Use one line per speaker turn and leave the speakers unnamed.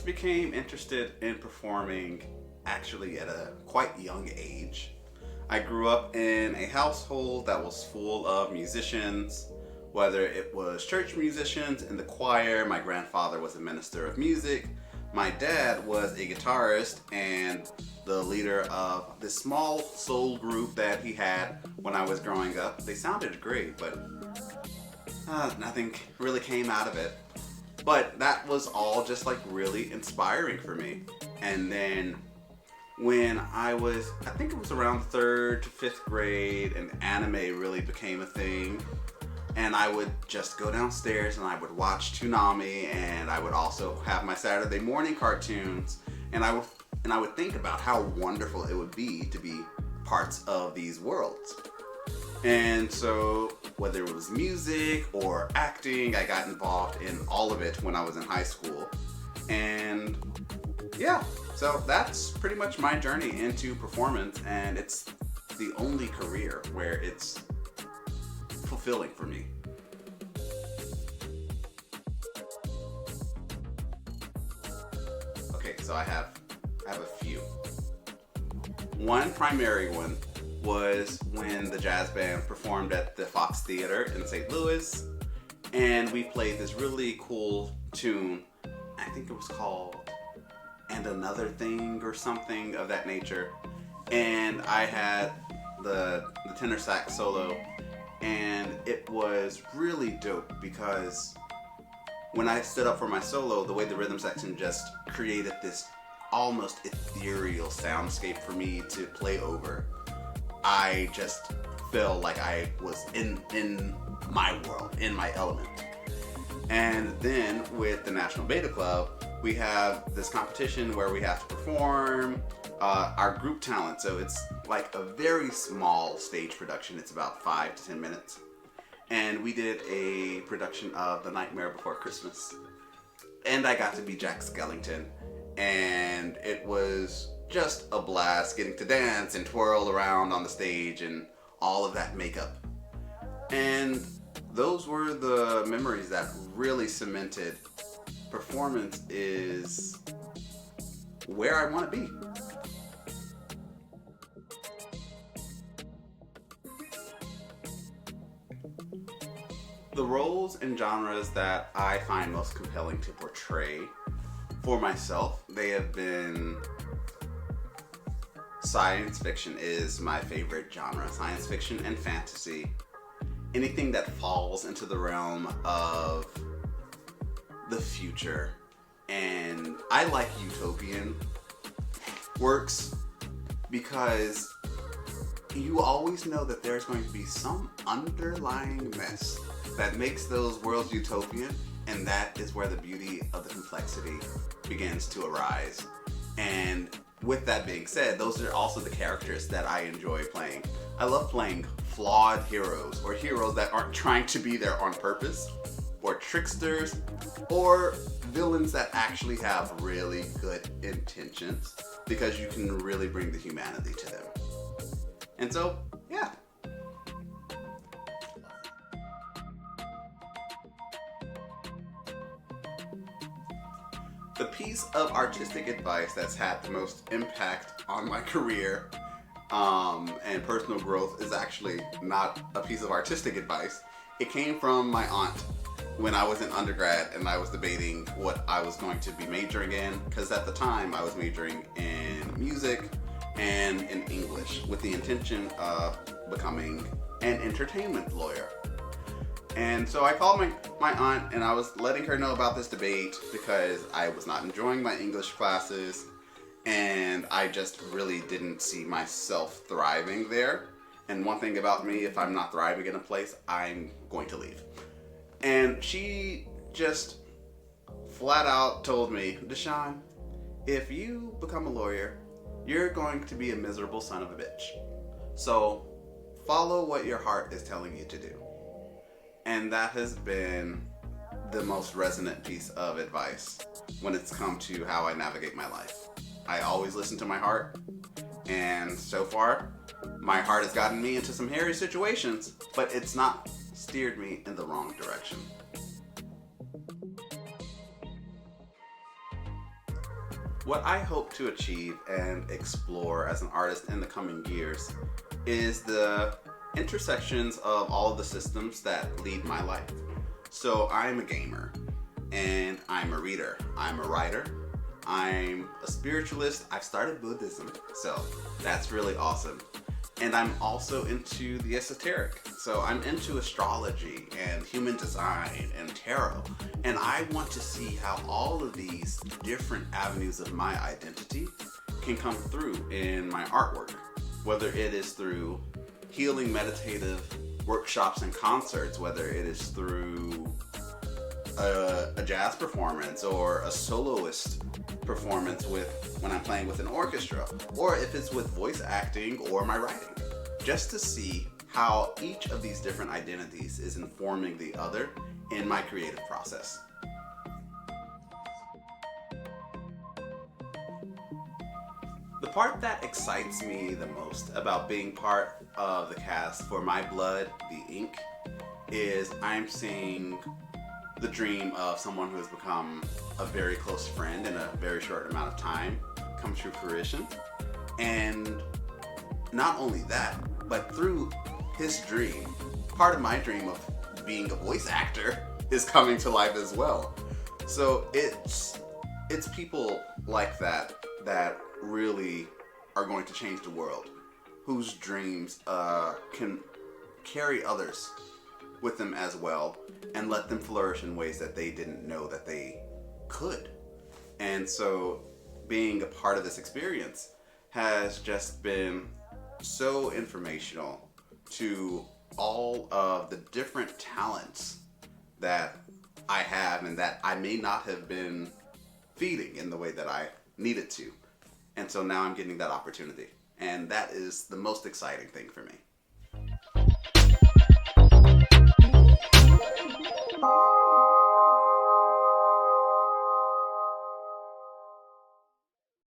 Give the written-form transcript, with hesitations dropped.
first became interested in performing actually at a quite young age. I grew up in a household that was full of musicians, whether it was church musicians in the choir. My grandfather was a minister of music. My dad was a guitarist and the leader of this small soul group that he had when I was growing up. They sounded great, but nothing really came out of it. But that was all just like really inspiring for me. And then when I think it was around 3rd to 5th grade, and anime really became a thing. And I would just go downstairs and I would watch Toonami, and I would also have my Saturday morning cartoons, and I would think about how wonderful it would be to be parts of these worlds. And so whether it was music or acting, I got involved in all of it when I was in high school. And yeah, so that's pretty much my journey into performance, and it's the only career where it's fulfilling for me. Okay, so I have a few. One primary one was when the jazz band performed at the Fox Theater in St. Louis, and we played this really cool tune. I think it was called "And Another Thing" or something of that nature. And I had the tenor sax solo, and it was really dope because when I stood up for my solo, the way the rhythm section just created this almost ethereal soundscape for me to play over, I just felt like I was in my world, in my element. And then with the National Beta Club, we have this competition where we have to perform our group talent. So it's like a very small stage production. It's about 5 to 10 minutes. And we did a production of The Nightmare Before Christmas. And I got to be Jack Skellington. And it was just a blast getting to dance and twirl around on the stage and all of that makeup. And those were the memories that really cemented performance is where I want to be. The roles and genres that I find most compelling to portray for myself, they have been science fiction is my favorite genre. Science fiction and fantasy. Anything that falls into the realm of the future. And I like utopian works because you always know that there's going to be some underlying mess that makes those worlds utopian, and that is where the beauty of the complexity begins to arise. And with that being said, those are also the characters that I enjoy playing. I love playing flawed heroes, or heroes that aren't trying to be there on purpose, or tricksters, or villains that actually have really good intentions, because you can really bring the humanity to them. And so, yeah. The piece of artistic advice that's had the most impact on my career and personal growth is actually not a piece of artistic advice. It came from my aunt when I was in undergrad and I was debating what I was going to be majoring in, because at the time I was majoring in music and in English with the intention of becoming an entertainment lawyer. And so I called my aunt and I was letting her know about this debate because I was not enjoying my English classes and I just really didn't see myself thriving there. And one thing about me, if I'm not thriving in a place, I'm going to leave. And she just flat out told me, Deshaun, if you become a lawyer, you're going to be a miserable son of a bitch. So follow what your heart is telling you to do. And that has been the most resonant piece of advice when it's come to how I navigate my life. I always listen to my heart, and so far, my heart has gotten me into some hairy situations, but it's not steered me in the wrong direction. What I hope to achieve and explore as an artist in the coming years is the intersections of all of the systems that lead my life. So I'm a gamer, and I'm a reader, I'm a writer, I'm a spiritualist. I've started Buddhism, so that's really awesome. And I'm also into the esoteric. So I'm into astrology and human design and tarot. And I want to see how all of these different avenues of my identity can come through in my artwork. Whether it is through healing meditative workshops and concerts, whether it is through a jazz performance or a soloist performance with when I'm playing with an orchestra, or if it's with voice acting or my writing, just to see how each of these different identities is informing the other in my creative process. The part that excites me the most about being part of the cast for My Blood, the Ink, is I'm seeing the dream of someone who has become a very close friend in a very short amount of time come to fruition. And not only that, but through his dream, part of my dream of being a voice actor is coming to life as well. So it's people like that that really are going to change the world, whose dreams can carry others with them as well and let them flourish in ways that they didn't know that they could. And so being a part of this experience has just been so informational to all of the different talents that I have and that I may not have been feeding in the way that I needed to. And so now I'm getting that opportunity. And that is the most exciting thing for me.